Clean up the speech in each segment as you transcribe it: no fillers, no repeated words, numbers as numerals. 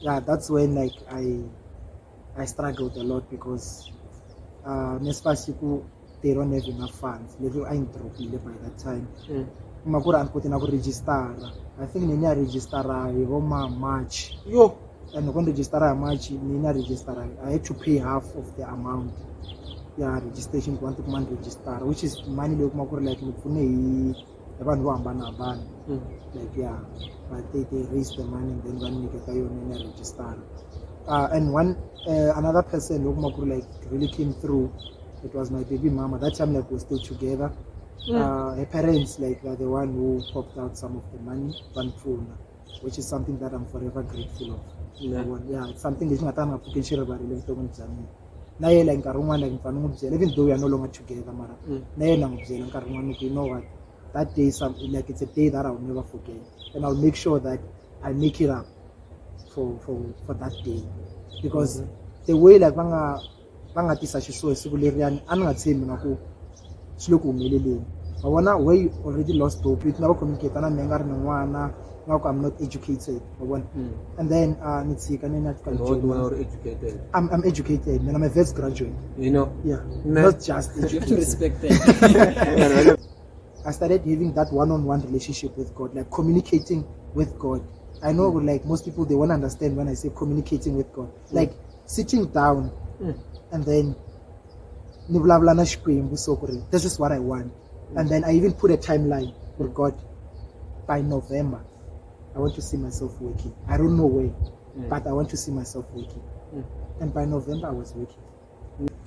yeah, that's when like I struggled a lot because Nespasiku, they don't have enough funds. Little I dropped by that time. Makura and putting up register. I think Nina register March. Yo. And when register March, Nina register. I had to pay half of the amount. Yeah, registration 1 month register, which is money like Makura like like yeah, but they raise the money and then when you get Nina register. And one another person like really came through. It was my baby mama. That time like we're still together. Her parents like are the one who popped out some of the money, which is something that I'm forever grateful of. Yeah, it's something that's not a potential about even though we are no longer together, you know what? That day, like it's a day that I'll never forget, and I'll make sure that I make it up for that day, because the way like banga tisha so sigulerian angathembi ngakho siloku umeleleni wabona where you already lost hope with never communicate ana mengari nongwana ngakho I'm not educated wabona and then nitsika nena educated. I'm educated and I'm a first graduate, you know. Yeah, not just educated. To respect that. I started having that one-on-one relationship with God, like communicating with God. I know like most people, they won't understand when I say communicating with God, like sitting down and then this is what I want, and then I even put a timeline with God. By November I want to see myself working. I don't know where, but I want to see myself working, and by November I was working.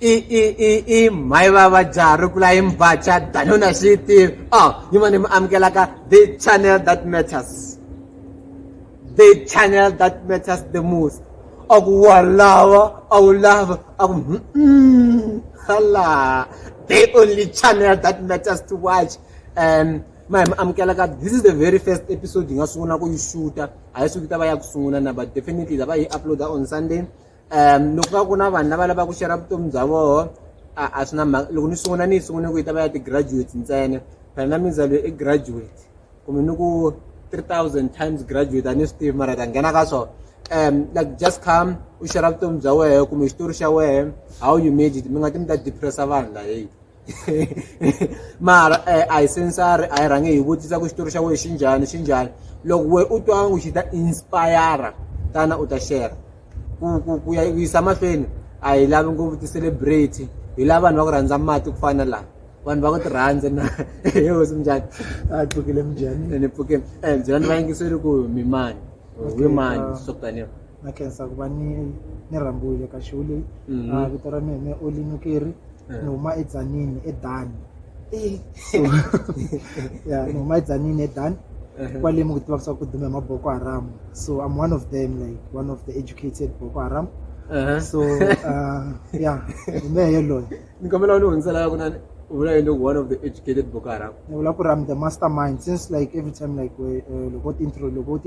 My baba jarukula imbacha danona city. Oh, you man amkelaka the channel that matters. The channel that matters the most. Love, Allah. The only channel that matters to watch. My amkelaka, this is the very first episode ngasunguna ku shoota. I used to kusunguna but definitely the upload on Sunday. Loko kuna vanhu lava lava ku share vutomi bya vona a swi na loko ni sungula ku yi ta va ya ti-graduate ntsena phela na mindzalo i graduate kumbe ni ku 3,000 times graduate a ni swi tivi mara ta nghena ka swona like just come u share vutomi bya wena kumbe xitori xa wena how you made it mi nga ti mi ta depressa vanhu la hey mara a hi sensari a hi rhangi hi vutisa ku xitori xa wena xi njhani loko wena u twa ku xi ta inspire tana u ta share ku yisa mahlweni a hi lavi ngopfu ti-celebrate hi lava vanhu va ku rhandza mati ku fana laha vanhu va ku ti rhandza na hosi njhani a pfukile mjani ni pfuke byela ni va yingiseli ku mi mani we mani swo taniwa na khensa ku va ni rhambiwile ka show leyi vito ra mina Olly Nukeri ni huma eDzanini eDani so yeah ni huma eDzanini eDani kwale mu kutiva ku dume ma Boko Haram, so I'm one of them, like one of the educated Boko Haram. So yeah me yellow nikomela uni hundzela ku nani uvula yini one of the educated Boko Haram I'm the mastermind, since like every time like we loko ti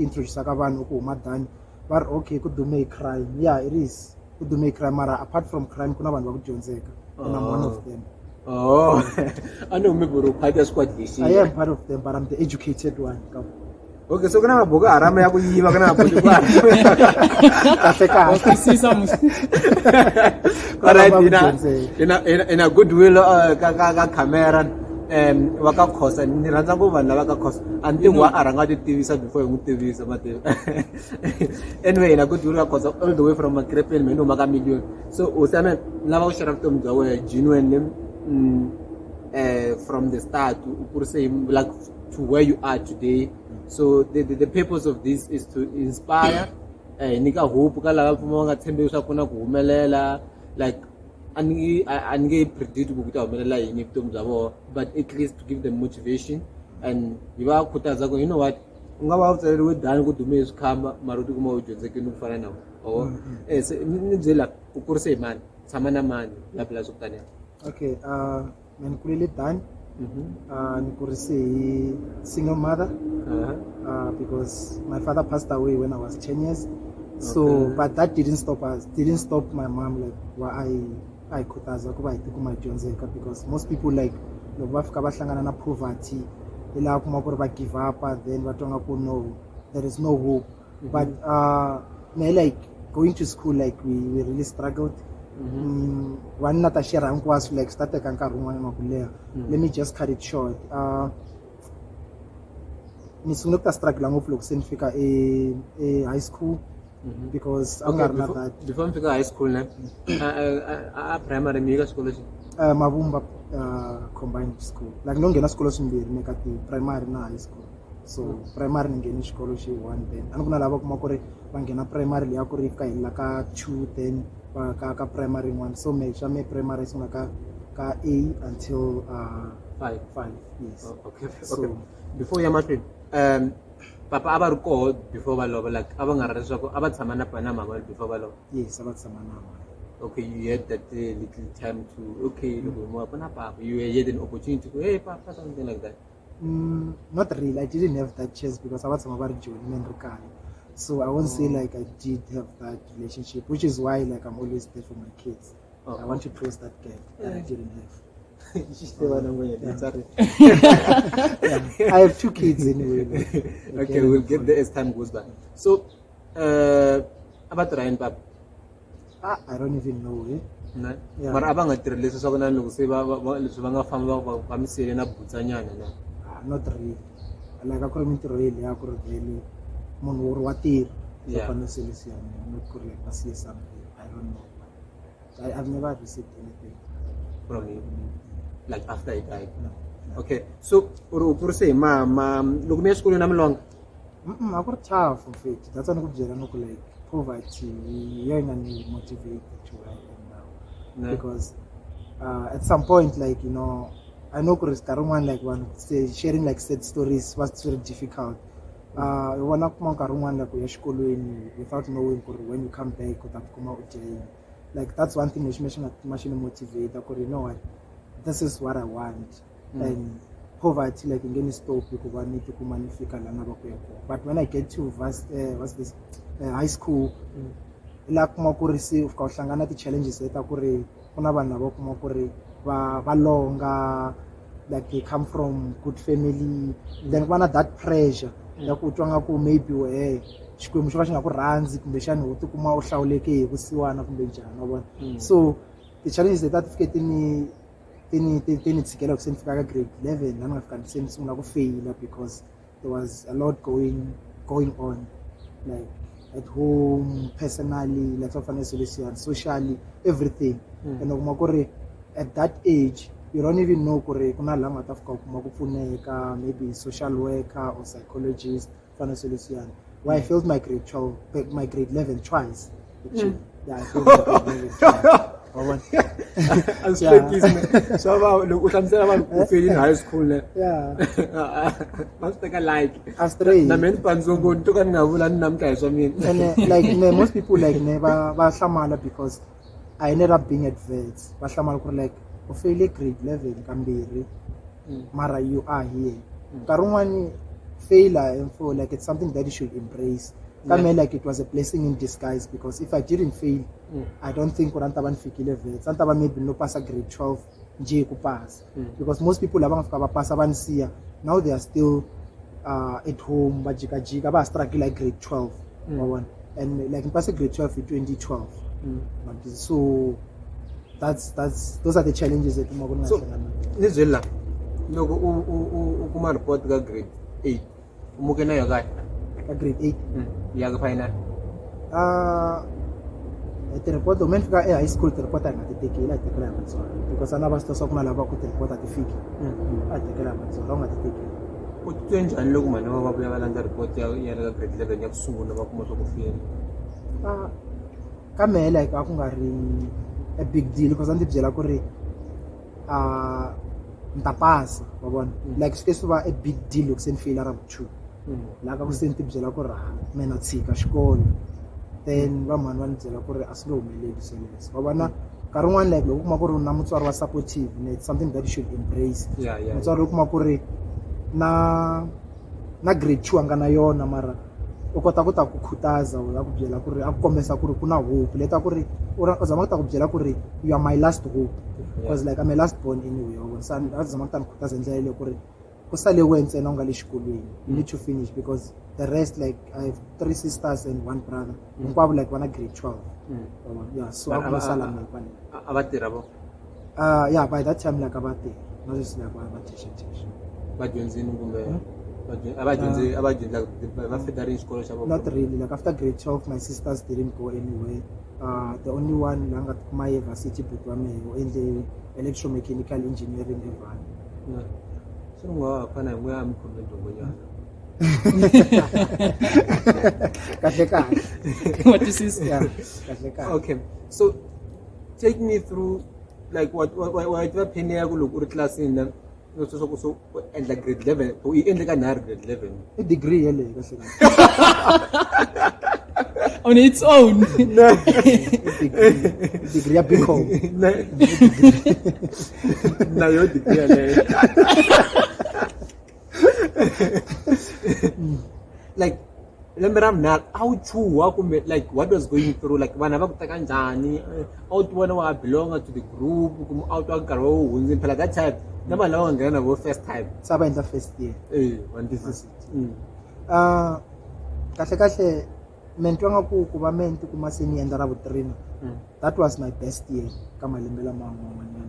introduce ka vanhu ku huma Dani but okay ku dume crime, yeah it is ku dume crime mara apart from crime kuna vanhu va ku dyondzeka and I'm one of them. Oh, I know maybe part of squad. I am part of them, but I'm the educated one. Okay, so kana Boko Haram ya ku yiva kana Boko Haram. Alright, in a goodwill ka camera wa ka khosa ni rhandza ku vanhu lava ka khosa anti wa aranga ti tivisa before hi n'wi tivisa mati anyway in a goodwill ka khosa all the way from Makrepeni meno maka million, so usame lava ku share vutomi bya wena genuine from the start like to where you are today. So the purpose of this is to inspire nika hope ka lava pfuma nga tshembe swa kuna ku humelela, like ange predict ku ta humelela yini vutomi bya vona, but at least to give them motivation and yi va khutaza ku you know what u nga va tsaleriwe Dani ku dume swikhamba mara u tikuma u dyondzekini ku fana na ni byela u kurise hi mani tshama na mani la bila swo taniya. Okay, ni kulele Dani ni kurise hi single mother because my father passed away when I was 10 years. So but that didn't stop my mom, like why I khutaza ku va hi tikuma hi dyondzeka, because most people like loko va fika va hlangana na poverty ila kuma ku ri va give up then va twa nga ku no there is no hope, but like going to school, like we really struggled. One not a share was like started let me just cut it short. Nisunukta struggle ngopfu sinfika high school because before fika high school primary mega school Mavumba combined school. Like no ngena school simbiri nekati primary na high school. So primary ngena xikolo xi 1 then. Anukuna lava kuma ku ri va ngena primary ya ku ri fika hila ka 2 then ka primary 1. So me primary sona ka A until 5. Yes. Okay. Before you married, papa aba ri koho before va lova, like ava nga ri leswaku ava tshama na pana mama before va lova. Yes, ava tshama na mama. Okay, you had that little time to you had an opportunity to hey papa, something like that. Not really. I didn't have that chance because I was about joining so I won't say like I did have that relationship, which is why like I'm always there for my kids. I want to close that gap that I didn't have. I have 2 kids anyway. Okay, we'll get there as time goes by. So, about Ryan Pap. I don't even know it. But abang at release so na lung se ba misere na butsanyana na. Not really. Like I couldn't really monor watir. Yeah. Not correct. I see something. I don't know. I've never received anything from him. Like after he died. No. Okay. So uru say ma look me school na mlong. I got tough for faith. That's what I'm like poverty. Young and motivated to where I am now. Because at some point, like I know like one say sharing like sad stories was very difficult. Without knowing when you come back like that's one thing which machine motivate. You know what? This is what I want. And poverty like ingeni stop because I need to kumanifika lana but when I get to high school la kuma ku receive ka hlangana ti challenges eta ku ri kuna vanhu lava kuma ku ri va longa like they come from good family then vana that pressure ya ku twa nga ku maybe xikwembu xo ka xi nga ku rhandzi kumbe xana u tikuma u hlawuleke hi vusiwana kumbe njhani wa vona so the challenges eta ti fike tini tshikela ku se ni fika ka grade 11 na nga fika se ni sungula ku faila because there was a lot going on like at home, personally, like socially, everything. And at that age, you don't even know maybe social worker or psychologist, why I failed my grade 12, my grade 11 twice. Yeah, I failed my grade 11 twice. So look in high school. Yeah. Must take a like. Astray. And like most people like never because I ended up being at Wits. Like failure grade 11 Kambiri. Mara you are here. Karumani failure and for like it's something that you should embrace. Like it was a blessing in disguise because if I didn't fail, I don't think Kurantaban fikile Wits. Antaban maybe no pass a grade 12 J pass. Because most people have pass now they are still at home but jika struggle like grade 12. And like in pass grade 12 in 2012. So those are the challenges that so Nizela no ukuma report ga grade 8 umukena ya guy grade 8 ya ga final the report the men fika high school the report na titekela tekela matso because anaba sto sokuna laba ku the report atifiki atekela matso longa titekela utwenjani lokuma no babuya balanda report ya grade 11 ya kusungula bakuma sokufika kame like akungari a big deal because andibyela ku ri ntapasa wabona like space va a big deal loko se ni fail around 2 la ka ku se ntibyela ku ri mina tshika xikolo then va mani va ni byela ku ri a swi nge humeleli sweleswo wabona nkarhi wun'wana like loko kuma ku ri na mutswari wa supportive it's something that you should embrace mutswari loko kuma ku ri na grade 2 anga na yona mara u kota ku ta ku khutaza u ya ku byela ku ri a ku kombesa ku ri ku na hope leta ku ri u zama ku ta ku byela ku ri you are my last hope because like I'm a last born anyway so a zama ku ta ni khutaza ndlela leyo ku ri kusale wenze na ungali xikolweni. You need to finish because the rest, like I have 3 sisters and 1 brother. Nkwabo like wana grade 12. Yeah, so akusala mali. Abatirabo. Yeah, by that time like abate. Not just like abatisha. Badyonzini kumbe abadyonzi like bafitari isikolo xabo. Not really. Like after grade 12, my sisters didn't go anywhere. The only one langa kuma university vutomi in the electromechanical engineering evan. So ngafana ngoya amkhomento ngonyana. What is this? Yeah. Okay. So take me through like what happened here ku class in so and like grade 11 or in like grade 11 a degree on its own. degree biko na yo degree like remember now how true like what was going through like vana va kutaka njani out one wa belong to the group out wa grow within that time nama lawa ngena go first time saba in the first year when this is kahle mentwanga ku va menti kuma seni enda ra vutrina. That was my best year ka malembe lama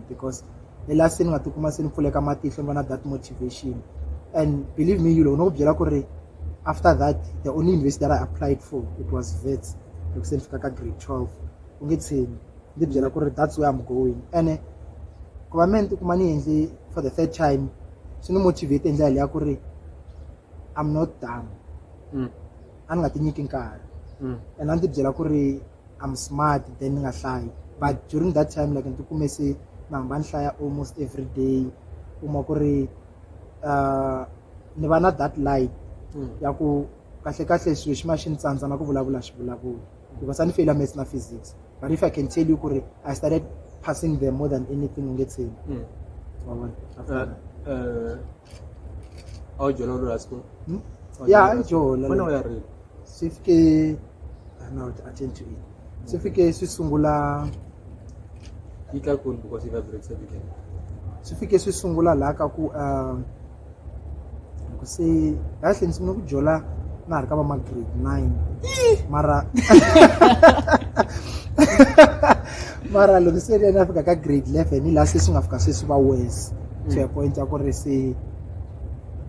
because the last thing nga tukuma seni pfuleka matihlo vana that motivation, and believe me, you know byela ku ri after that the only university that I applied for it was Wits loko se fika ka grade 12 ungetseni ndi byela ku ri that's where I'm going, and government kuma ni endle for the third time sini motivate endlela ya ku ri I'm not dumb. Ani nga tinyiki nkarhi. And ndi byela ku ri I'm smart then nga hlayi, but during that time like ndi kume se namba nhlaya almost every day uma ku ri ni va na that light ya ku kahle swilo xi ma xi ntsandza na ku vulavula xivulavula because ani fail maths na physics, but if I can tell you ku ri I started passing them more than anything ungeteni. How jolo ro school? Yeah, jolo. When were you? Sifike now attend to it. Sifike sisungula Ika cool because you have grade 7 again. Sifike sisungula la ka ku ku se kahle nsimo ku jola na ri ka ba ma grade 9 mara loko se na fika ka grade 11 la se singa fika se suba worse to a point ya ku ri se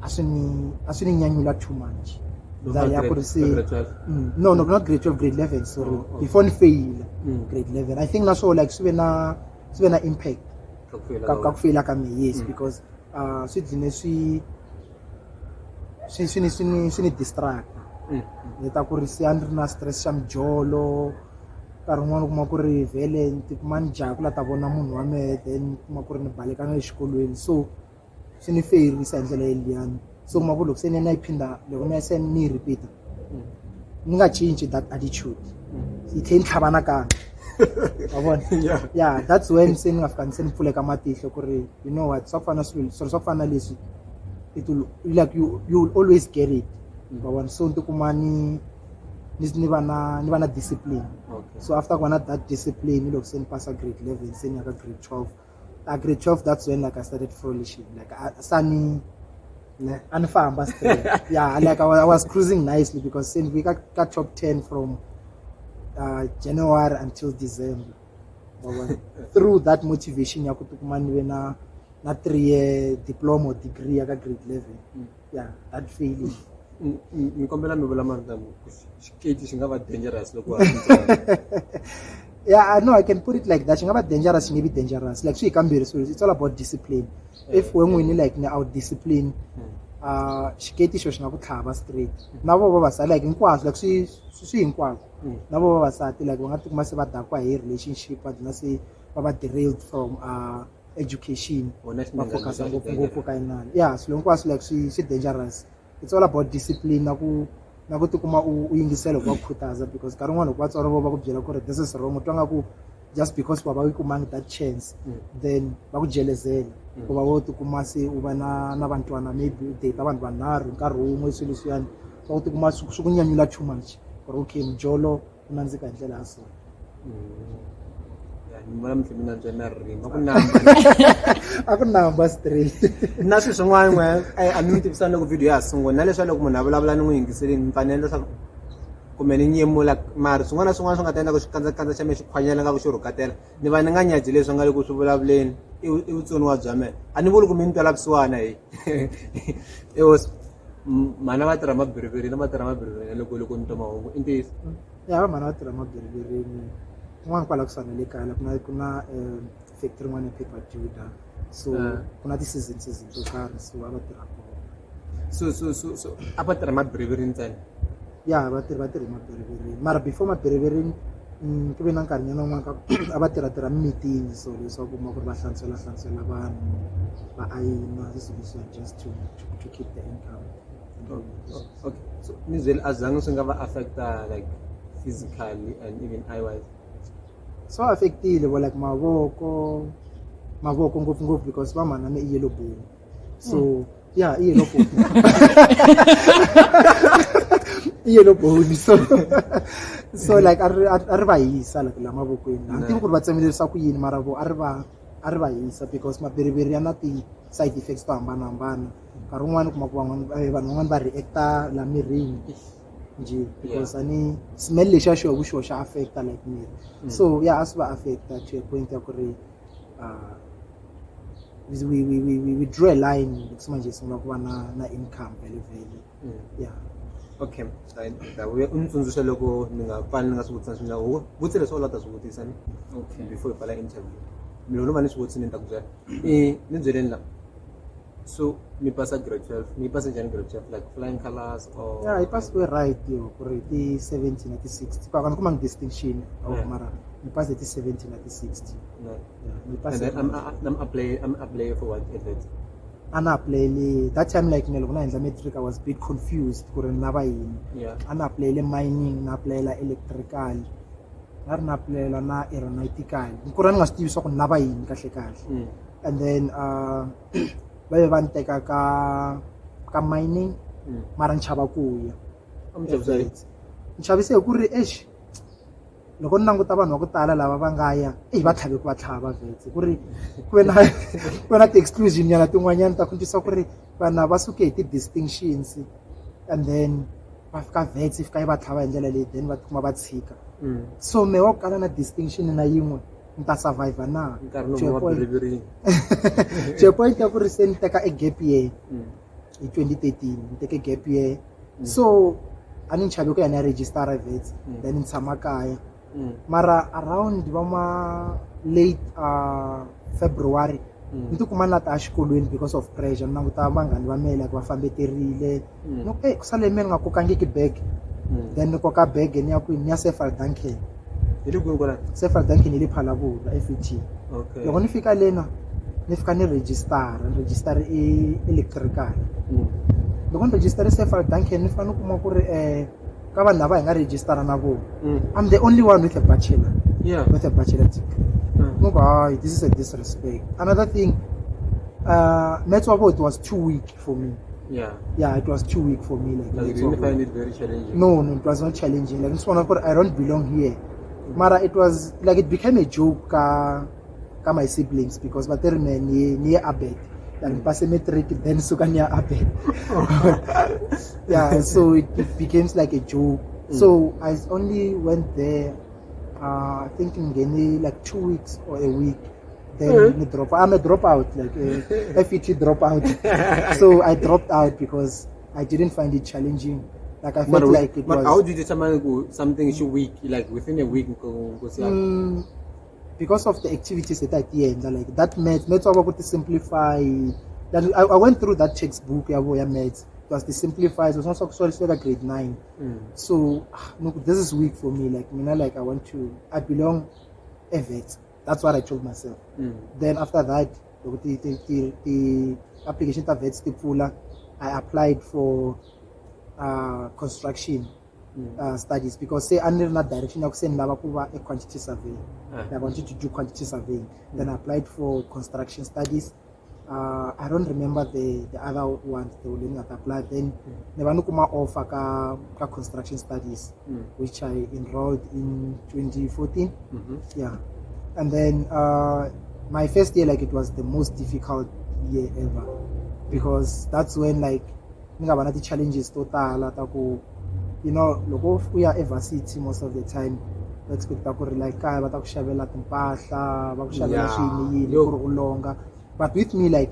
asini nyanyula too much. That ya ku ri se no not grade 12, grade 11 sorry. Before ni fail grade 11 I think na so like sube na impact ka fail ka me, yes, because swi dine swi distract leta ku ri se andri na stress xa mjolo nkarhi wun'wana kuma ku ri vhele ni tikuma ni jaha ku la ta vona munhu wa mehe then kuma ku ri ni baleka na le xikolweni, so swi ni feyirisa hi ndlela yeliyani. So kuma ku loko se ni na yi phinda loko ni ya se ni yi repeat ni nga cinci that attitude yi tlhe ni tlhava nakambe wa vona. Yeah, that's when se ni nga fika ni se ni pfuleka matihlo ku ri you know what swa ku fana swilo swa ku fana leswi it will like you will always get it wa vona. So ni tikuma ni va na discipline. So after gonna that discipline loko se ni pasa grade 11 se ni ya ka grade 12 grade 12 that's when like I started flourishing like and famba straight. Yeah, like I was cruising nicely because since we got top 10 from January until December. Through that motivation ya kutukuma niwe na 3-year diploma or degree ya grade 11. Yeah, that feeling. Nikombela mi vula maritamu xiketi xi nga va dangerous loko yeah, I know I can put it like that. Xi nga va dangerous, xi nga be dangerous. Like swi kambirhi so it's all about discipline. If when we like ni out discipline xiketi xo xi nga ku tlhava straight. Na vo vavasati like hinkwaswo like swi hinkwaswo. Na vo vavasati like va nga tikuma se va dakwa hi relationship va dina se va va derailed from education. Va focus ngopfu ka inani. Yeah, swilo hinkwaswo like swi dangerous. It's all about discipline na ku tikuma u yingisela ku khutaza because nkarhi wun'wana loko vatswari vo va ku byela ku ri this is wrong utwa nga ku just because va yi kumanga that chance then va ku jelezela ku va wo tikuma se u va na bantwana maybe u date vanhu vanharhu nkarhi wun'we swilo leswiyani va ku tikuma swi ku nyanyula too much ku ri okay mjolo u nandzika hi ndlela ya so. ni vona mi mina ntsena ririmi a ku namba a ku namba straight na swilo swin'wana n'we a mi tivisana loko video ya sungula na leswaku loko munhu a vulavula ni n'wi yingiseleni mi fanele leswaku kumbe ni nyemula mari swin'wana na swin'wana swi nga ta endla ku xikandza xa mina xi khwanyela nga ku xi rhukatela ni va ni nga nyaji leswi nga le ku swi vulavuleni i vutsoniwa bya mina a ni vuli ku mi ni twela kusuwana it was mana va tirha mabiriviri na va tirha mabiriviri loko ni twa mahungu i ntiyiso ya vamhana va tirha mabirivirini kun'wana kwala kusuhana le kaya ku na factory yin'wana ya paper juda so ku na ti-season to karhi so a va tirha kona so a va tirha mabiriviri ntsena ya va tirhi mabirivirini mara before mabirivirini ku ve na nkarhinyana wun'wana ka a va tirha mimitini so leswaku kuma ku ri va hlantswela vanhu va ayina leswiya just to keep the income. Okay, so ni byeli a zange swi nga va affecta like physically and even eye-wise So affectile bo like mavoko ngopfu because vamhana i yellow bone so yeah i yellow bone yellow bone so like a ri va hisa like la mavokweni a tivi ku ri va tsemelerisa ku yini mara vo a ri va hisa because mabiriviri ya na ti-side effects to hambanahambana nkarhi wun'wani kuma ku vanhu van'wani va reacta la mirini nje because ani smell lexa xo xa affecta like miri so yeah as va affecta to a point ya ku ri we draw a line manje singula ku va na income vele yeah okay da we untsundzuxa loko ni nga pfali ni nga swi vutisa swina vutse leswi u lava ta swi vutisa ni okay before hi pfala interview mina no va ni swi vutisa ni ta ku byela ni byeleni la so mi pasa grade 12 mi pasa njhani grade 12 like flying colors or yeah I passed way right yo ku ri ti 70 na ti 60 kwa kana kuma distinction mara mi pasa ti 70 na ti 60 no yeah mi pasa I'm apply for what is it ana apply that time like nelo na endla matric I was a bit confused ku ri na va yini yeah ana apply mining na apply electrical na apply na aeronautical ku ri nga swi tivi swa ku na va yini kahle and then va va nteka ka mining mara nchava ku ya nchaviseke ku ri loko ni languta vanhu va ku tala lava va nga ya va tlhave ku va tlhava vetse ku ri ku na ti-exclusion nyana tin'wanyana ta ku tisa ku ri vanhu va suke hi ti-distinctions and then va fika vetse fika yi va tlhava hi ndlela leyi then va tikuma va tshika so me wa ku kala na distinction na yin'we ni ta survive na point ya ku ri se ni teka a gap year hi 2013 ni teke gap year so a ni chavi ku ya ni ya register vets then ni tshama kaya mara around late February ni tikuma na ta xikolweni because of pressure ni languta vanghani va mina like va fambeterile no ku sale mina nga kokangiki bag then ni koka bag ni ya kwini ni ya Sefal Duncan Sefal Duncan ni le Phalabula FET okay loko ni fika lena ni fika ni register electrical loko ni register Sefal Duncan ni fika ni kuma ku ri ka vanhu lava hi nga register na vo I'm the only one with a bachelor with a bachelor degree no this is a disrespect another thing maths wabo it was too weak for me yeah it was too weak for me like you find it very challenging no it was not challenging like this one I don't belong here mara it was like it became a joke ka my siblings because bateri ni abet like pass matric then sukanya abet yeah so it became like a joke so I only went there I think in like 2 weeks or a week then I'm a dropout like a FET dropout so I dropped out because I didn't find it challenging like I felt like it was how did you determine something is weak like within a week because of the activities that I did like that maths about to simplify that I went through that textbook ya maths it was the simplified it was also like grade 9 so no this is weak for me like like I belong a vet that's what I told myself then after that the application to vets Bula I applied for construction studies because say under that direction I said a quantity survey I wanted to do quantity surveying then I applied for construction studies I don't remember the other ones they were not applied then never offer ka construction studies which I enrolled in 2014 yeah And then my first year, like, it was the most difficult year ever, because that's when, like, ngabana the challenges total taku, you know, loko we are varsity most of the time, expect ku ri like kaya va ta ku xavela timpahla, va ku xavela swiyini ku ri u longa. But with me, like,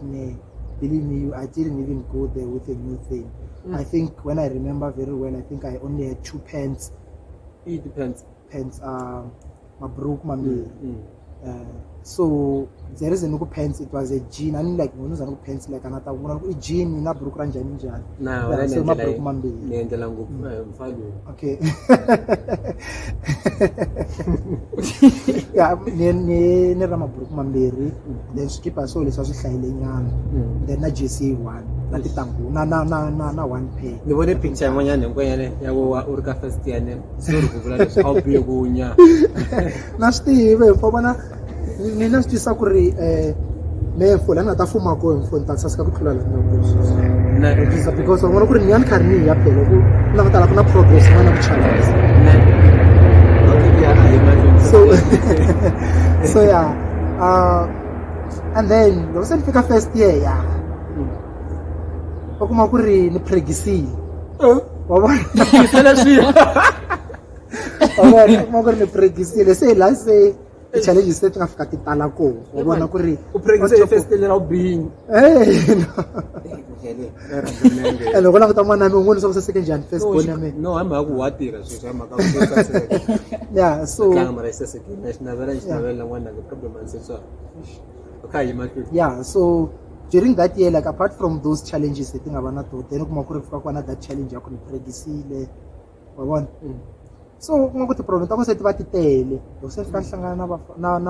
believe me, I didn't even go there with a new thing. I think when I remember very well, I think I only had 2 pants. It depends. Pants, mabruk mami. So there is a no pants. It was a jean. I mean, like, no pants like another one. A jean na bruk ranjani jan. Nah, so mabruk mami. Okay. Yeah, ne ramabruk mambiri. Then skip us all is also shining. Then na JC one. Na titangu. Na one pair. The one picture mo yan ko yan ya wo urka first yan. Suru ko bula how big ko nya. Na Steve for bana nina stisa ku ri me fola na ta fuma ko mfo ntatsa ska ku tlula la Na because ngona ku ri nyan karni ya phela ku na ngata la kuna progress mana ku challenge. So yeah, and then there was a first year, yeah. Okuma ku ri ni pregisile. Wa bona mo ku ri ni pregisile se la se challenge se tinga fika titala ko. Wa bona ku ri u pregisile first year ra being. And loko la ku ta mwana mi ngoni so second gen first born ya me. No, I'm aku watira so sama ka. Yeah, so yeah, so during that year, like, apart from those challenges, the thing about to then that challenge I could pregisile. So I'm going to problem. I'm going to tell yourself na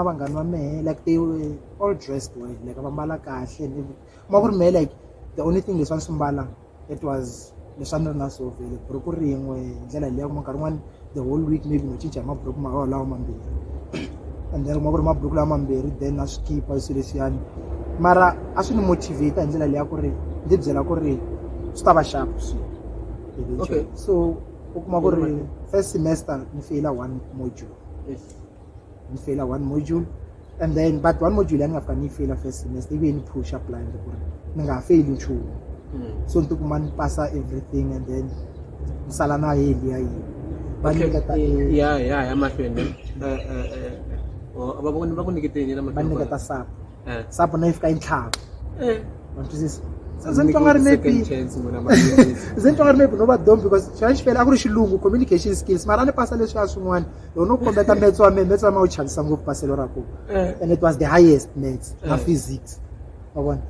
bangani wa me, like, they were all dressed well, like abambala kahle and everything. Like, the only thing is one it was the Sandra Naso vele brokuri ngwe ndlela leya kuma nkarhi wun'wana the whole week maybe no cinca mabhuruku lawa mambirhi, and then kuma ku ri mabhuruku lawa mambirhi then na swikipa swilo leswiyani, mara a swi ni motivate hi ndlela leya ku ri ndzi byela ku ri swi ta va sharp. Okay, so u kuma ku ri first semester ni faila one module, and then but one module ya ni nga fika ni faila first semester ivi ni push up line ku ri ni nga faili nchumu. So to man pass everything and then salana yeah my friend. Baniketa sap na ifika inhlaba. This maybe no dom because change fela akuri xilungu communication skills mara ni pasa leswi a swin'wana no kombeta maths wa ma u chavisa ngopfu paselo rako, and it was the highest maths na physics.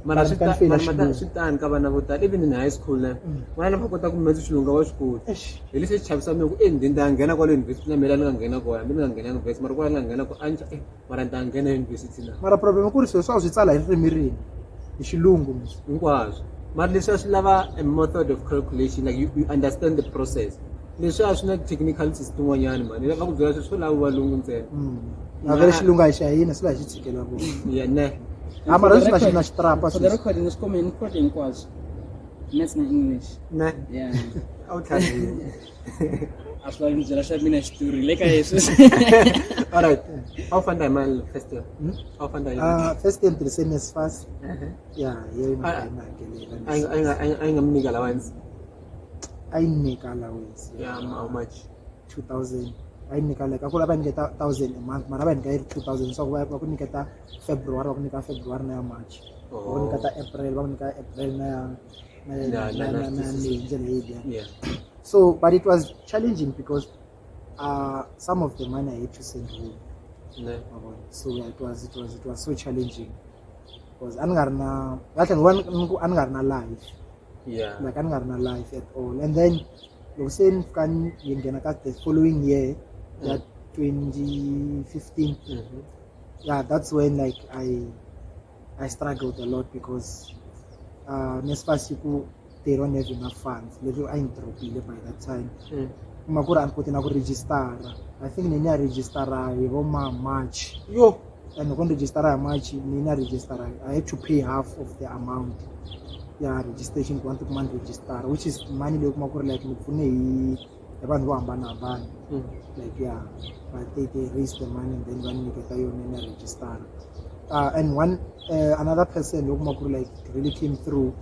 Mara switan ka vana vo tala even in high school na vana va kota ku metse xilunga wa xikolo hi leswi chavisa me ku ndzi ta nghena kwale university na mina ni nga nghena kona mina nga nghena university mara kwala nga nghena ko anja mara ni ta nghena university na mara problem ku ri sweswo a swi tsala hi ririmi hi xilungu hinkwaswo, mara leswi a swi lava a method of calculation, like you understand the process. Leswi a swi na technical system tin'wanyani mani lava ku byela sweswo lava valungu ntsena a vele xilungu a hi xa hina swi va hi xi tshikela vo ne. Mara swi na xitrapa for the recording is coming recording kwazi maths na English ne yeah okay aswa ngizela sha mina story leka yeso. All right, how fun time man first year how fun time first year the same as first yeah I ngamnika allowance ayinika allowance yeah how much 2000 ayinika like akula baniketa 1000 a month mara banika 2000 so ba kuniketa February bakunika February na March bakunika April bakunika April na yeah. So but it was challenging because some of the money I had to send home. So yeah, it was so challenging because angarna life. Yeah. Like angarna life at all. And then you saying can the following year, that 2015. Yeah, that's when like I struggled a lot because they don't have enough funds. I ain't by that time. I'm putting a register. I think I register March. Yo. And when register March, I had to pay half of the amount. Yeah, registration 1 month register, which is money like abantu vo hambanahambana like yeah, but they raise the money and then va nyiketa yona ina register. And one another person who like really came through,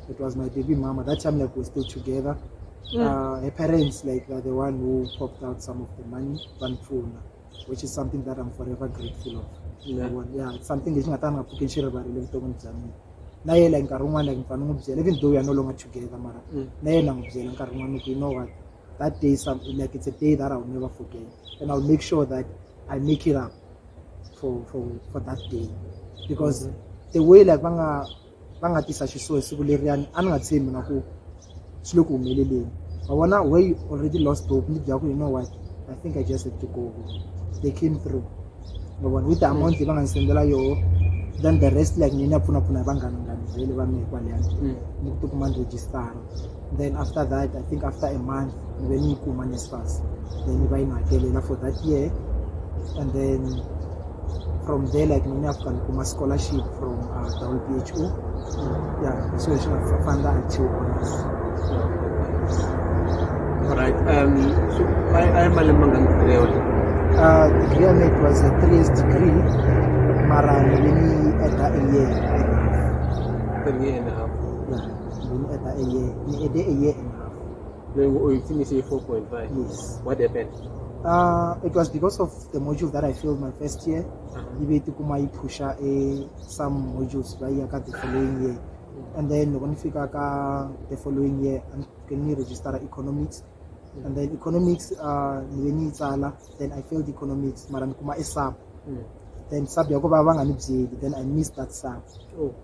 it was my baby mama. That time like we're still together. Her parents like are the one who popped out some of the money, which is something that I'm forever grateful of. Yeah, it's something that I'm putting share about it. Now like even though we are no longer together, mara. You know what? That day something like it's a day that I'll never forget. And I'll make sure that I make it up for that day. Because the way like banga tisashiso esibulerian angathembi ngakho siloku umeleleni. But when we already lost hope, you know what? I think I just have to go. They came through. But with the amount they bangasendela yo, then the rest like nina puna bangana really ba me kwale to command register. Then after that, I think after a month, when you come on fast, then you buy na for that year, and then from there like nina have come scholarship from WHO. Yeah, so it's fund that too. Alright, so I am a degree I made was a 3 years degree, mara nilini at a year and a half. Yeah, at a year and a half. Then you finished 4.5. Yes. What happened? It was because of the module that I failed my first year. You need to come push some modules right the following year, and then when you figure the following year, and can you register economics, and then economics then I failed economics. Maran kuma sub. Then sub then I missed that sub.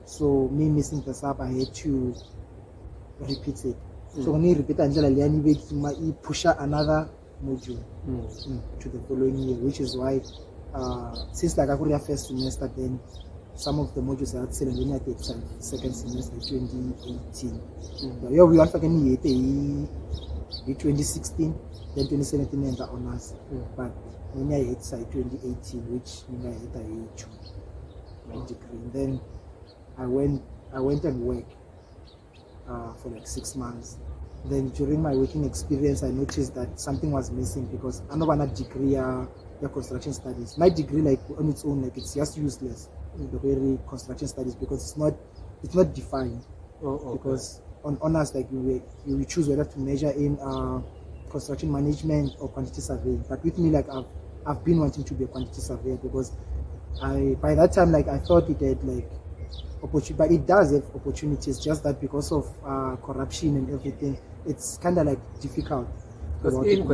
So me missing the sub, I had to repeat it. So when you repeat Angela you push another module to the following year, which is why since like I could have first semester, then some of the modules I had said and then I take second semester 2018. Yeah, we want to get 2016, then 2017 and the honors. But when I hit 2018, which I hit my degree, and then I went and worked for like 6 months. Then during my working experience, I noticed that something was missing because I don't want a degree your construction studies. My degree, like on its own, like it's just useless. The very construction studies because it's not defined. Because on honors, like you choose whether to major in construction management or quantity surveying. But with me, like I've been wanting to be a quantity surveyor because by that time, like I thought it had like opportunity, but it does have opportunities. Just that because of corruption and everything, it's kind of like difficult. Because in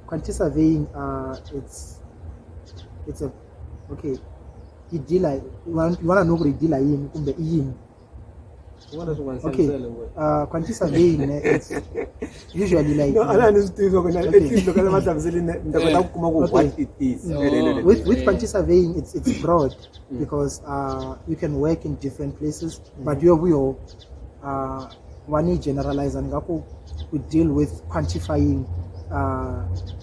quantity surveying, it's a okay. You deal like you want to know what you deal like in the yin. Okay, quantity surveying it's usually like what it is. With quantity surveying it's broad because you can work in different places, but you one generalize and we deal with quantifying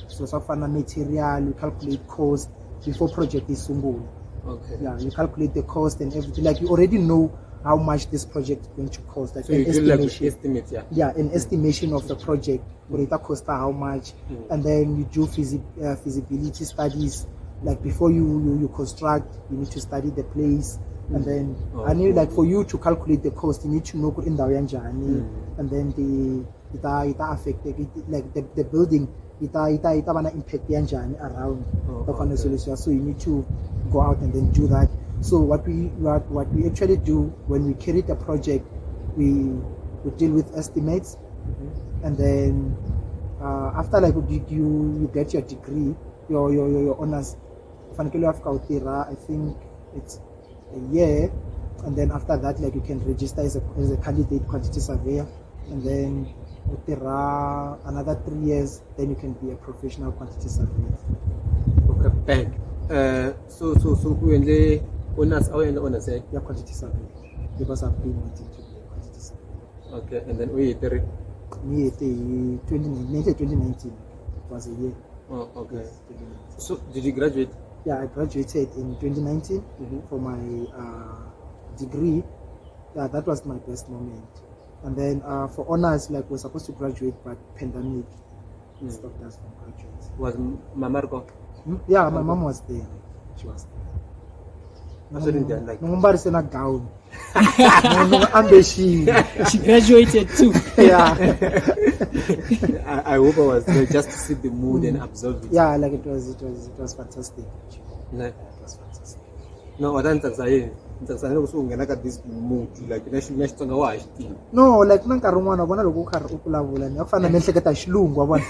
so material, you calculate cost before project is sungul. Okay. Yeah, you calculate the cost and everything. Like you already know how much this project is going to cost. Like so an you estimation. Like estimate, yeah. Yeah, an estimation of the project. Will it cost how much? And then you do feasibility studies. Like before you construct, you need to study the place. And then I need like for you to calculate the cost, you need to know in the and then it affect like the building. It impact around so you need to go out and then do that. So what we actually do when we carry the project, we deal with estimates, and then after like you get your degree, your honors, I think it's a year, and then after that like you can register as a candidate quantity surveyor, and then another 3 years, then you can be a professional quantity surveyor. Okay, thank. So when they honors, yeah, quantity surveyor, because I've been wanting to be a quantity surveyor. Okay, and then we 2019 it was a year. Oh, okay. Yes, so did you graduate? Yeah, I graduated in 2019 for my degree. Yeah, that was my best moment. And then for honors, like we're supposed to graduate, but pandemic, stopped us from graduating. Was Mamarko? Yeah, my mom was there. She was there. I didn't like. Nobody's in a gown. Ambition. She graduated too. Yeah. I hope I was there just to see the mood and absorb it. Yeah, like it was fantastic. No. It was fantastic. No, I don't think this mood like national watch. No, like nankarhi un'wana vona loko u karhi u vulavula ni ya ku fana na miehleketo xilungu wa vona.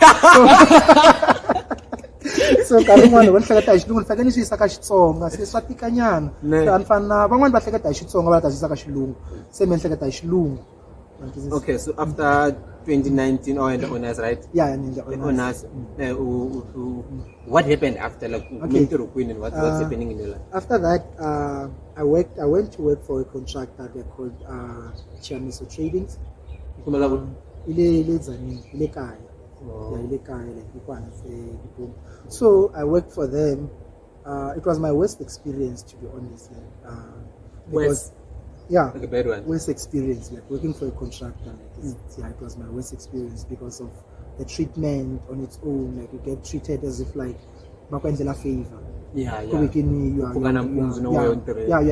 So nkarhi un'wana loko ni hleketa hi xilungu ni fanele ni swi yisa ka Xitsonga se swa tikanyana. So ni fana van'wana va hleketa hi Xitsonga va ta yisa ka Xilungu se mi hleketa hi Xilungu. Okay, so after 2019 or in the honors, right? Yeah, in the honors. What happened after, like, Okay. what's happening in your life? After that, I went to work for a contractor. They're called Chiamiso Tradings. Ile kaya. Oh. Yeah, ile kaya like ikwana people. So I worked for them. It was my worst experience, to be honest. Because yeah, Like a bad one. worst experience, like working for a contractor. Like yeah, it was my worst experience because of the treatment on its own. Like you get treated as if like bakwenzela favor. Yeah, You're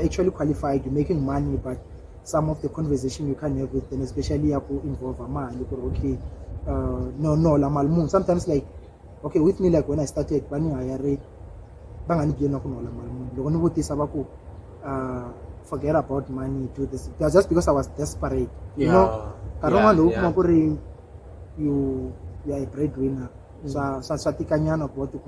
actually qualified, you're making money, but some of the conversation you can have with them, especially involve a man, you go, okay, no, la malmun. Sometimes like, okay, with me, like when I started, forget about money, do this. It was just because I was desperate. You know, you are a breadwinner. So tikanyana about to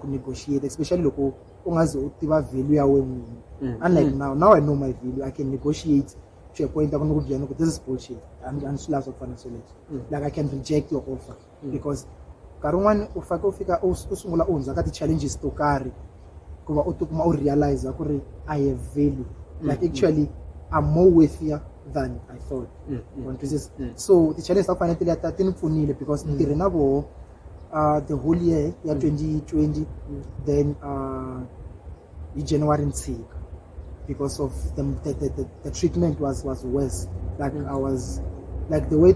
negotiate, especially loko ungazi utiva value ya wewe. Unlike now I know my value. I can negotiate to a point that this is bullshit. And slash of financial like I can reject your offer because karungan ufika usungula unza kati challenges to carry kuba utukuma realize kuri I have value. Like actually I'm more worthier than I thought. So the challenge of financially at 13 because the whole year 2020 then in January sick because of the treatment was worse. Like I was like the way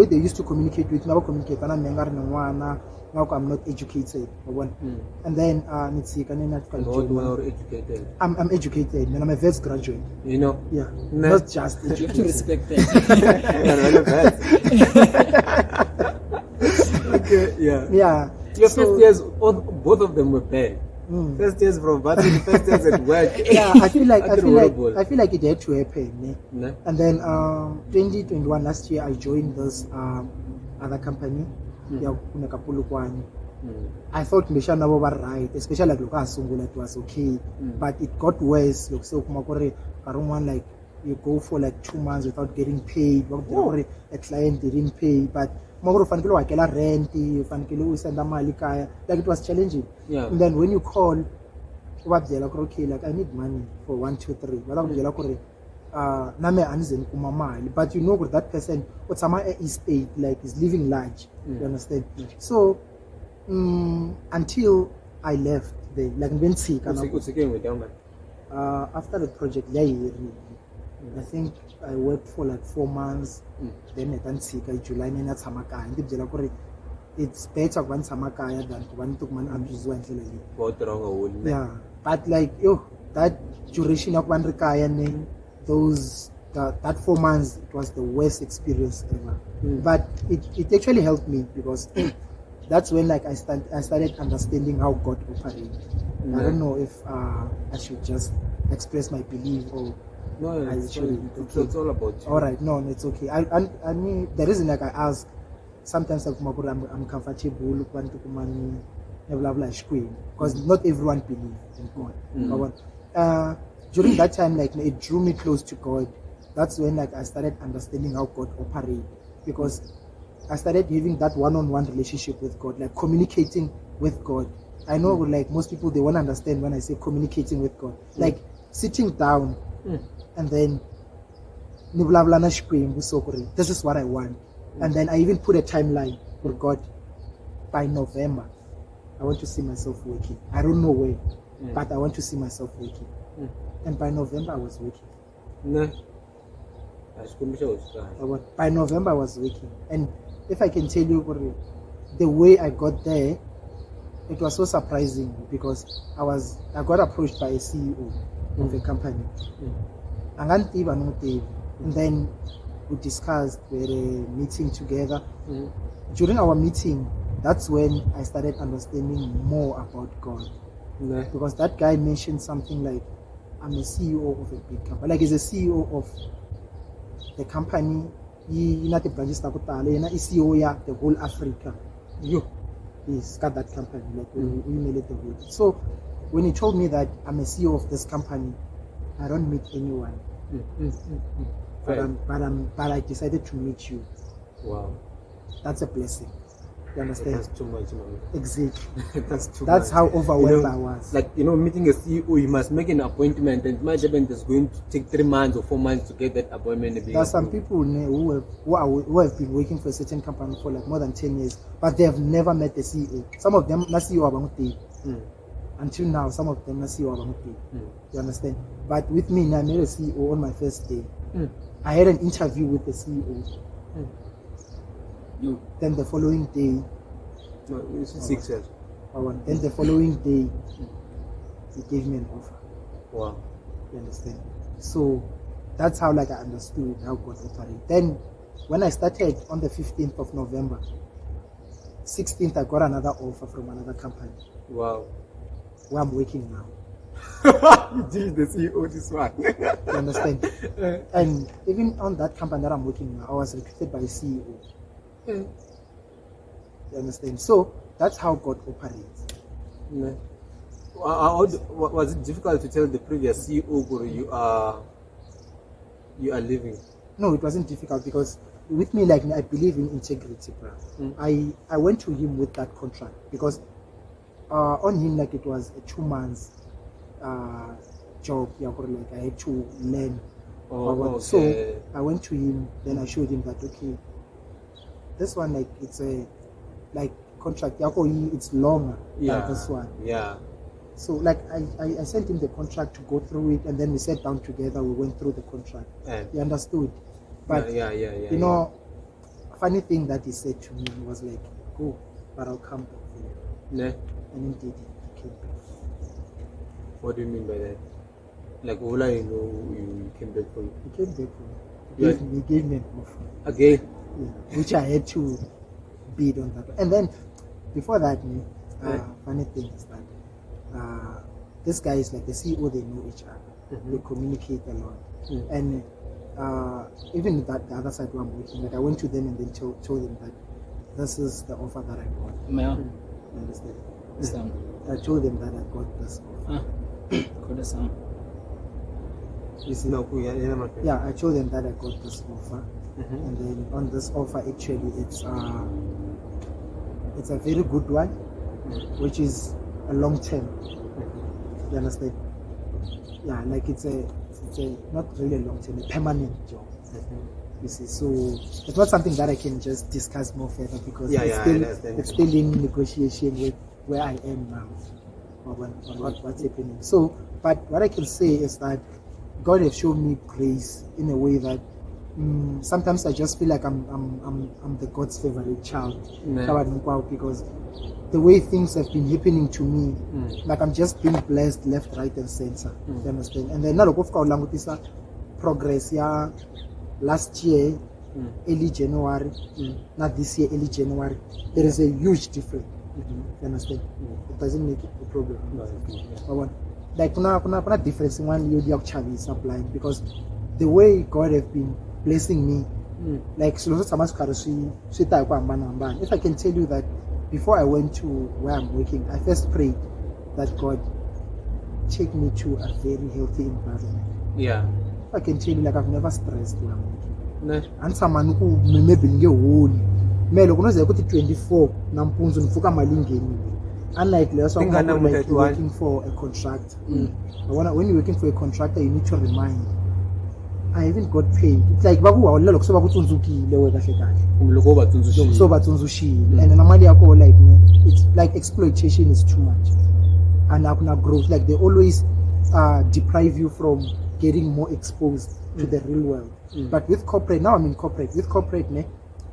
they used to communicate with me, I'm not educated. And then educated. I'm educated and I'm a Wits graduate. You know? Yeah. No. Not just You have to educated. respect that. Okay, yeah. Yeah. Your first years, both of them were bad. First years from varsity, first years at work. Yeah, I feel like it had to happen. No? And then 2021 last year I joined this other company. I thought Mishana were right, especially like Lucasungula, it was okay. But it got worse. Look, so like you go for like 2 months without getting paid. A client didn't pay, but rent, like it was challenging. Yeah. And then when you call, okay, like I need money for 1, 2, 3. But you know that person is paid, like is living large. You understand? So until I left there, like when sick after the project, I think I worked for like 4 months. Then I got sick in July. It's better when Samakaya than when took man abuse. Yeah, but like that duration of one rekaya, that 4 months, it was the worst experience ever. But it actually helped me because that's when like I started understanding how God operates. I don't know if I should just express my belief or No, it's all about you. All right, no, it's okay. I mean the reason like I ask sometimes I'm comfortable because not everyone believes in God. During that time, like it drew me close to God. That's when like I started understanding how God operates because I started having that one-on-one relationship with God, like communicating with God. I know like most people they won't understand when I say communicating with God, like sitting down and then this is what I want. And then I even put a timeline for God. By November, I want to see myself working. I don't know where, but I want to see myself working. And by November, I was working. No. By November, I was working. And if I can tell you, the way I got there, it was so surprising because I got approached by a CEO of a company. And then we discussed, we had a meeting together. During our meeting, that's when I started understanding more about God. Because that guy mentioned something like, I'm a CEO of a big company. Like, he's a CEO of the company, not the branches, he's CEO of the whole Africa. He's got that company, like we made it the whole. So when he told me that I'm a CEO of this company, I don't meet anyone. But I decided to meet you. Wow. That's a blessing. You understand? That's too much, man. Exactly. That's That's how overwhelmed I I was. Like, meeting a CEO, you must make an appointment, and it might happen it's going to take 3 months or 4 months to get that appointment. There are some people who have been working for a certain company for like more than 10 years, but they have never met the CEO. Some of them not CEO about until now, some of them not CEO about You understand? But with me, I met a CEO on my first day. I had an interview with the CEO. Then the following day, no, it's 6 years. Then the following day, he gave me an offer. Wow. You understand? So that's how I understood how God operates. Then when I started on the 15th of November, 16th I got another offer from another company. Wow. Where I'm working now. You did the CEO this one. You understand? And even on that company that I'm working now, I was recruited by a CEO. You understand? So that's how God operates. Was it difficult to tell the previous CEO you are leaving? No, it wasn't difficult because with me, like, I believe in integrity, bro. I went to him with that contract because on him, like, it was a 2 months job. Like, I had to learn. Okay. So I went to him, then I showed him that, okay, this one, like, it's a like contract. It's longer than this one. Yeah. So like I sent him the contract to go through it, and then we sat down together. We went through the contract. He understood. But you know, funny thing that he said to me was like, "Go, but I'll come back for you." And he did it. He came back. What do you mean by that? Like, Ola, you came back for you. He came back for me. He gave me an offer. Again. Yeah, which I had to bid on that. And then before that, funny thing is that this guy is like the CEO, they know each other. They communicate a lot. And even that the other side where I'm working, like, I went to them and then told them that this is the offer that I got. You understand? I told them that I got this offer. You see? Yeah, I told them that I got this offer. And then on this offer, actually, it's a very good one, which is a long term. You understand? Yeah, like it's a not really a long term, a permanent job. You see, so it's not something that I can just discuss more further because it's still in negotiation with where I am now, or what's happening. So, but what I can say is that God has shown me grace in a way that sometimes I just feel like I'm the God's favorite child. Because the way things have been happening to me, like, I'm just being blessed left, right, and center. You understand? And then now progress, last year, early January, not this year, early January, there is a huge difference. You understand? It doesn't make it a problem. Like, kuna difference in one year is applying because the way God has been blessing me, like, if I can tell you that before I went to where I'm working, I first prayed that God take me to a very healthy environment. Yeah. If I can tell you, like, I've never stressed where I'm working. And someone who maybe get whole. Melo kuno ze kuti 24 nampunzo nifuka malingeni. Unlike less one like working for a contractor. When you're working for a contractor, you need to remind. I even got paid. It's like babu awulela kusoba kutunzukile wena kahle. Umloko batunzushile. So batunzushile. And normally yako, like, it's like exploitation is too much. And akuna growth, like, they always deprive you from getting more exposed to the real world. But with corporate, now I'm in corporate. With corporate,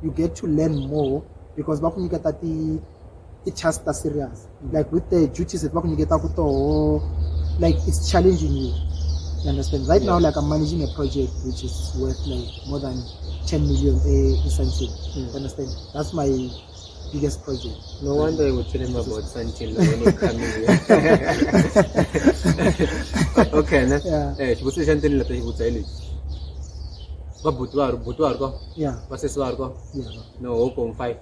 you get to learn more because bakuniketa i-task ta serious. Like with the duties that bakuniketa kuto, like it's challenging you. You understand? Right now, like I'm managing a project which is worth like more than 10 million in something. You understand? That's my biggest project. No wonder you would tell him about Sanchin when you come in here. Okay, she was saying that he would say it. What Butuargo? Yeah. What's this Wargo? Yeah. No, 0.5.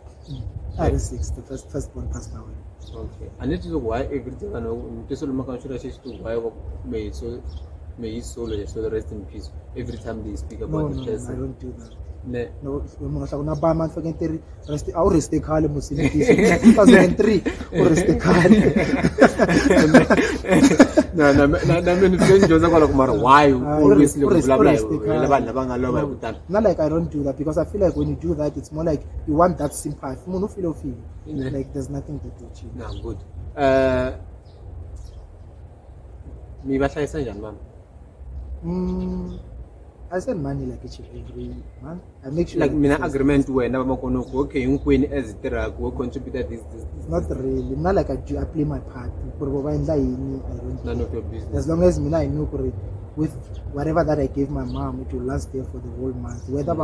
I was 6. The first one passed away. Okay. And it is why everything I know, this will make sure to why may his soul rest in peace every time they speak about the person. I don't do that. No, no, ba man fucking teri rest au reste khale musini 2003 o reste khale. No, I mean friend Joseph Kolokmar, why always look not like I don't do that, because I feel like when you do that it's more like you want that sympathy. No feel like there's nothing to do. No, good. Me ba hlahisa njani mama? I send money like each every month. I make sure like mina agreement wena bamakono okay hinkwenu as drug we contributed this. Not really. Not like I play my part. I don't. None of your business. As long as I know with whatever that I gave my mom, it will last there for the whole month. Whether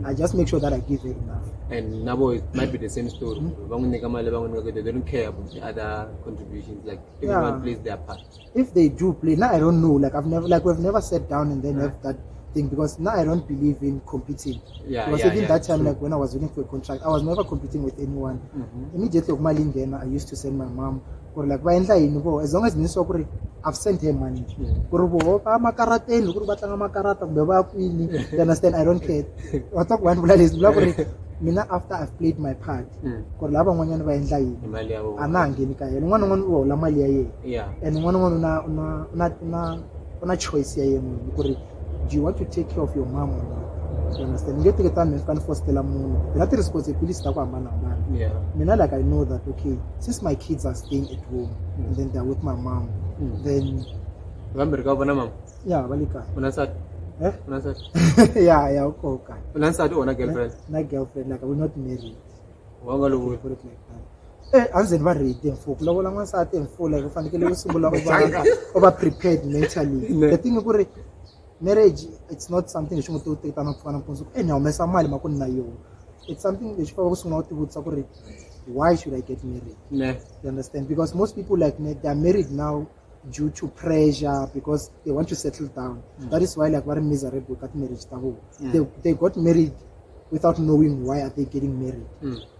I just make sure that I give her enough. And now it might be the same story. They don't care about the other contributions. Like everyone plays their part. If they do play, now I don't know. We've never sat down and then have that thing, because now I don't believe in competing. Because even that time, like when I was waiting for a contract, I was never competing with anyone. Immediately, I used to send my mom. Or like as long as I've sent her money. You understand? I don't care. After I've played my part, and choice. Do you want to take care of your mom or not? You understand? You get to time can force the responsibility. Like I know that okay, since my kids are staying at home and then they're with my mom, then Balika. Okay. Girlfriend? Not girlfriend, like I will not marry. Put it like that. Anzen ba ready for lobola ngwa sa teng for like fanekele o simolola over prepared mentally. The thing is marriage, it's not something that you want to take on it's something that you why should I get married? You understand? Because most people like they are married now due to pressure, because they want to settle down. That is why like very miserable got marriage. They got married without knowing why are they getting married.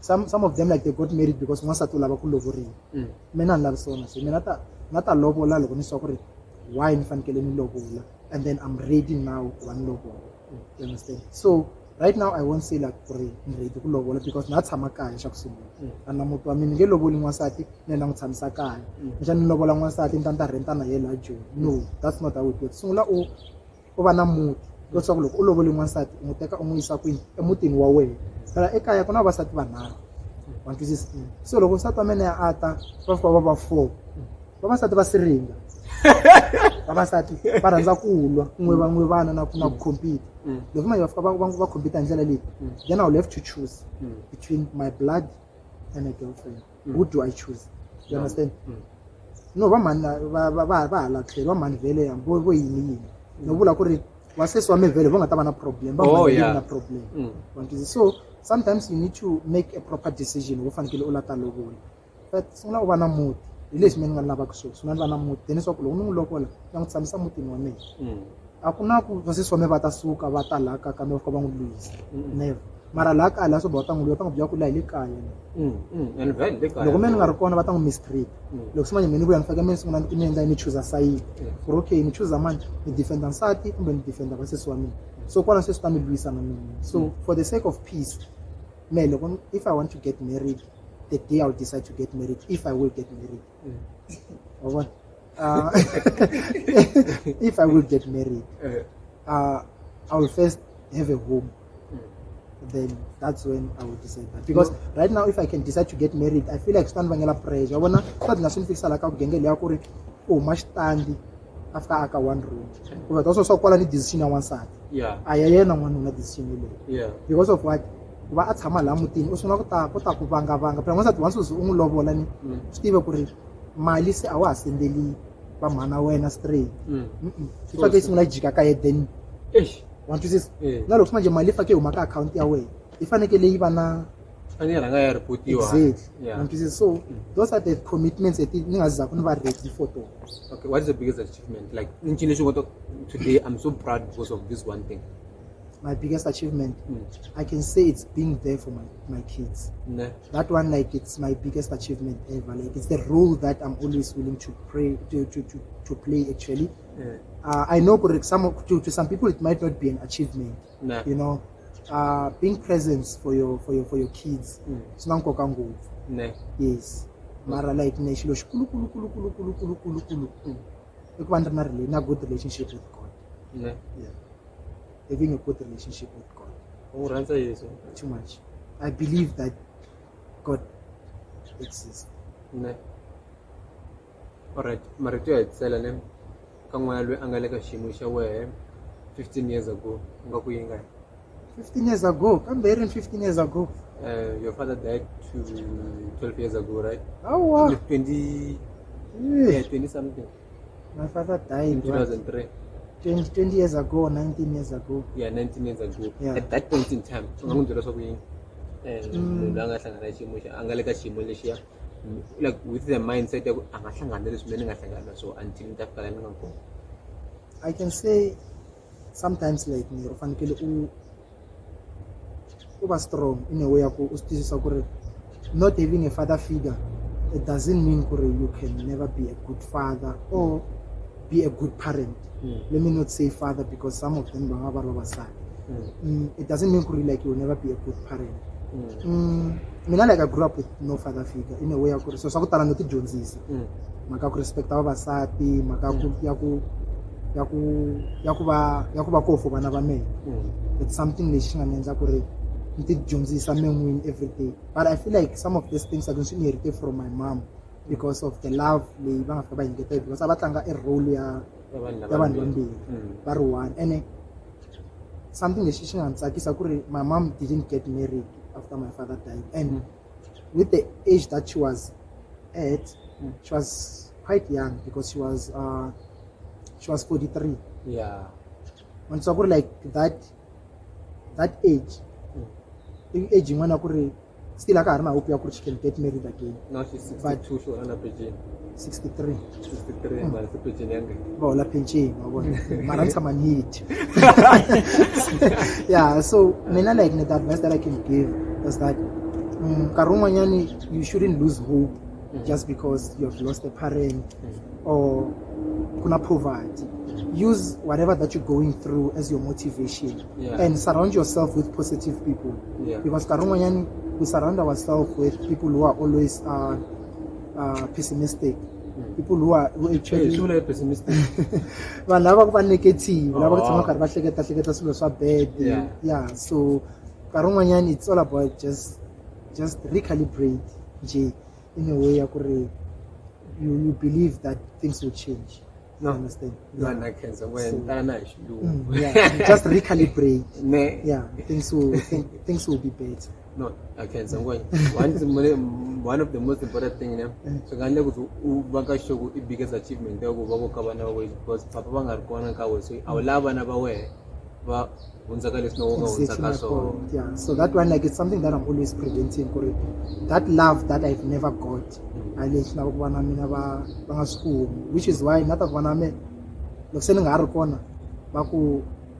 Some of them like they got married because once at all men love so not a lobola why in fankeleni lobola. And then I'm ready now one logo. You understand? So right now I won't say like ready to logo because that's hamakaya shaksumo. And I'm to mean get logo wasati nenang tamsaka. Jan logo lang wasati tanta renta na yela jo. No, that's not how it works. So la o na mood. Go so look logo wasati muteka umuisa kwini emutin wawe. Kala ekaya kuna basati banana. Want to see. So logo sata mene ata baba 4. Baba sati basiringa. Abasati baranza kulwa ngwe bana na compete. Lokuma yafika ba compete ndlela le. Then I'll have to choose between my blood and a girlfriend. Who do I choose? You understand? No, ba man ba la clear, ba man vele ambo yini. No bula kuri waseswa me vele bonga tabana problem. Ba na problem. So sometimes you need to make a proper decision wo fanekele o lata lobola. But sona o bana mood. Ileshi mina ngilava kuso sunana na muti then sokulo unungilokola ngitsamisa mutini wa mina akuna ku vasiswame vatasuka vatalaka kambe ufika bangulwisa never mara la kala so bota ngulwa tangubya kula ile kaya and very le kaya loko mina ngari kona vatangu mistreat loko simanye mina kuya ngifaka mina singona inenda ni choose side for okay ni choose manje ni defender nsati kumbe ni defender vasiswami so kwana sesitami lwisa na mina. So for the sake of peace mele if I want to get married, the day I'll decide to get married, if I will get married. Or what? If I will get married, I will first have a home. Then that's when I will decide that. Because right now, if I can decide to get married, I feel like stand bangela pressure. I wanna start nation fix like much standing after aka one room. But also so quality decision on one side. Yeah. I am one decision. Yeah. Because of what? ku va a tshama laha mutini u sungula ku ta ku vangavanga phela once u n'wi lovola ni swi tiva ku ri mali se a wa ha sendeli va mhana wena straight i fake yi sungula yi jika ka ye then wa twisisa na loko manje mali yi fake yi huma ka akhawunti ya wena yi fanekele yi va na exactly wa twisisa so those are the commitments leti ni nga zaku ni va ready for tona. Okay, what is the biggest achievement? Like in Chile, today I'm so proud because of this one thing. My biggest achievement, I can say it's being there for my kids. Nah. That one, like, it's my biggest achievement ever. Like, it's the role that I'm always willing to play actually. I know to some people it might not be an achievement. Nah. You know, being present for your kids. It's not kokango. Nah. Yes. Mara like neshilo kulu. Look, one really not good relationship with God. Nah. Yeah. Having a good relationship with God. Too much. I believe that God exists. Nah. Alright, Marito had said a name. Kangwalu Angaleka Shimusha were 15 years ago. 15 years ago? I'm bearing 15 years ago. Your father died 12 years ago, right? Oh, wow. 20 something. My father died in 2003. 20 years ago, 19 years ago. Yeah, 19 years ago. Yeah. At that point in time, like with the mindset so until that I can say sometimes like over strong in a way not having a father figure, it doesn't mean you can never be a good father or be a good parent. Let me not say father because some of them it doesn't mean like you will never be a good parent. I grew up with no father figure in a way so sakutala no ti dyondzisa maka ku respecta vavasati maka ku ya ku va kofo vana va mina. It's something lexi nga endla ku ri ni ti dyondzisa me every day, but I feel like some of these things I can inherit from my mom because of the love leyi va nga fika va ingeta because a va tlanga a role ya vanhu vambirhi va ri one and something lexi xi nga tsakisa ku ri my mom didn't get married after my father died, and with the age that she was at, she was quite young because she was 43. Yeah. And so like that age, age in one still I can't hope she can get married again. No, she's 62, so on a pigeon. 63. 63, but it's a pigeon younger. Oh, la pinche, man heat. Yeah, so Nena like the advice that I can give is that you shouldn't lose hope just because you have lost a parent or kuna poverty. Use whatever that you're going through as your motivation and surround yourself with positive people. Because we surround ourselves with people who are always pessimistic. People who actually pessimistic. Negative. Yeah. So it's all about just recalibrate in a way you believe that things will change. No, understand? Just recalibrate. Yeah, things will be better. No, I can't. One of the most important things, so the biggest achievement because Papa so our love yeah, so that one like it's something that I'm always preventing. That love that I've never got. I let school, which is why not one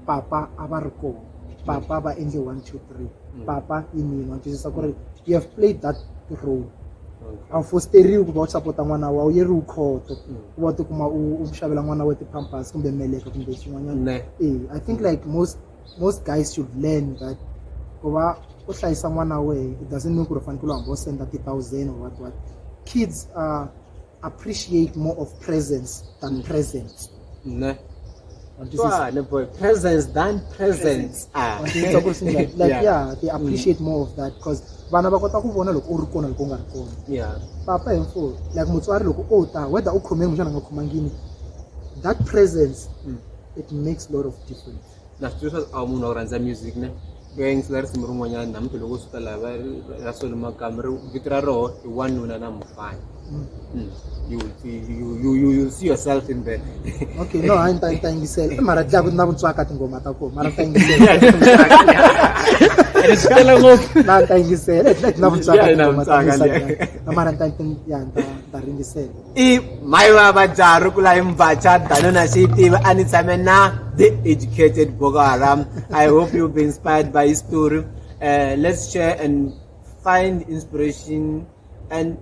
Papa abarko, Papa ba NJ 1 2 3, Papa in you have played that role. I'll foster you about support one hour, you caught what to come out with the pampas, I think like most guys should learn that someone away, it doesn't mean you're send 30,000 or what. Kids appreciate more of presence than presents. Presence than presents. They appreciate more of that because Papa and for like whether that presence it makes a lot of difference. That's just our music, Loyi yingisela risimu rin'wanyana na mntu loko u suka laha ra sole makamera vito ra roho i wanuna na mufana. You will see yourself in there. Okay, no, hayi ta yingisela mara dla ku na vutswaka tinghoma ta kona mara ta yingisela Tela ngopfu. na ta yingisela na vutswaka Yeah, na tinghoma ta vutswaka, yingisela mara ta ringisela. I mai va vajaru kula imbacha dano na shitiva and it's the educated Boko Haram. I hope you'll be inspired by his story. Let's share and find inspiration, and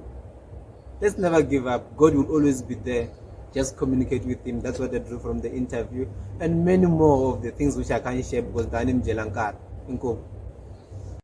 let's never give up. God will always be there. Just communicate with him. That's what I drew from the interview, and many more of the things which I can't share because Danim Jelankar.